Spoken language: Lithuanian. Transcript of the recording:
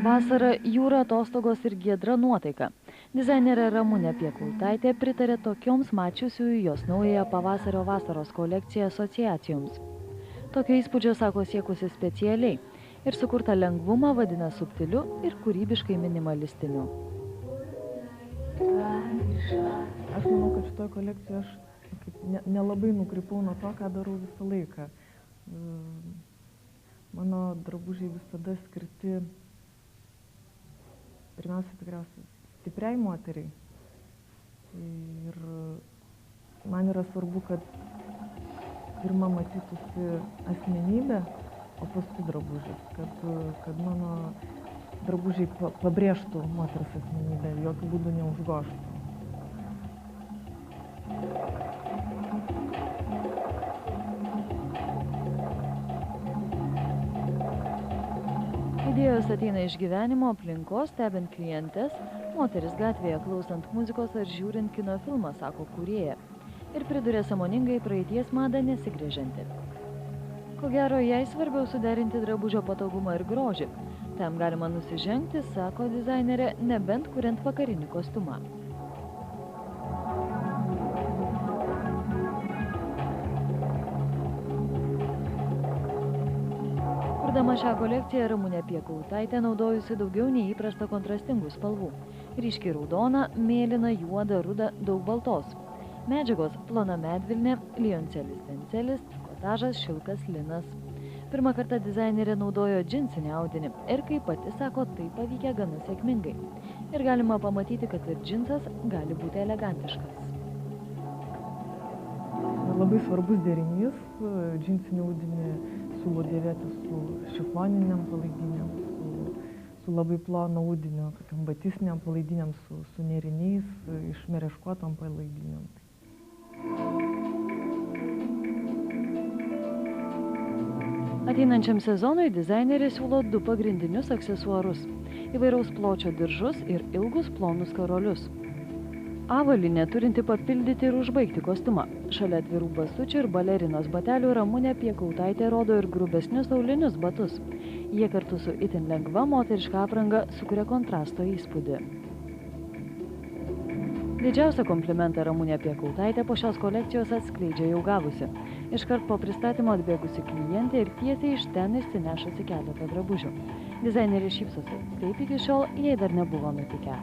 Vasara, jūra, atostogos ir giedra nuotaika. Dizainerė Ramunė Piekultaitė pritarė tokioms mačiusiųjų jos naująją pavasario vasaros kolekciją asociacijoms. Tokio įspūdžio, sako, siekusi specialiai ir sukurtą lengvumą vadina subtiliu ir kūrybiškai minimalistiniu. Aš manau, kad šitoje kolekcijoje aš nelabai nukrypau nuo to, ką darau visą laiką. Mano drabužiai visada skirti pirmiausia tikriausiai stipriai moteriai. Ir man yra svarbu, kad pirma matytųsi asmenybė, o paskui drabužis, kad mano drabužiai pabrėžtų moters asmenybę, jokių būdų neužgožtų. Idėjos ateina iš gyvenimo aplinkos, stebint klientes, moteris gatvėje klausant muzikos ar žiūrint kino filmą, sako kūrėja. Ir priduria sąmoningai praeities madą nesigręžianti. Ko gero, jai svarbiau suderinti drabužio patogumą ir grožį. Tam galima nusižengti, sako dizainerė, nebent kuriant vakarinį kostiumą. Kurdama šią kolekciją, Ramunė Piekultaitė naudojusi daugiau nei įprasta kontrastingų spalvų. Ryškiai raudona, mėlyna, juoda, ruda, daug baltos. Medžiagos plona medvilnė, lioncelis, tencelis, trikotažas, šilkas, linas. Pirmą kartą dizainerė naudojo džinsinį audinį ir, kaip pati sako, tai pavykę gana sėkmingai. Ir galima pamatyti, kad ir džinsas gali būti elegantiškas. Labai svarbus derinys, džinsinį audinį siūlau dėvėti su šifoniniam palaidinėm, su labai plono audinio, tokiam batisiniam palaidinėm, su nėriniais, išmereškuotom palaidinėm. Ateinančiam sezonui dizainerė siūlo 2 pagrindinius aksesuarus – įvairaus pločio diržus ir ilgus plonus karolius. Avalynė turinti papildyti ir užbaigti kostiumą. Šalia atvirų basučių ir balerinos batelių Ramunė Piekultaitė rodo ir grubesnius aulinius batus. Jie kartu su itin lengva moteriška apranga sukuria kontrasto įspūdį. Didžiausią komplimentą Ramunė Piekultaitė po šios kolekcijos atskleidžia jau gavusi. Iškart po pristatymo atbėgusi klientė ir tiesiai iš ten išsinešusi keletą drabužių. Dizainerė šypsosi, taip iki šiol jai dar nebuvo nutikę.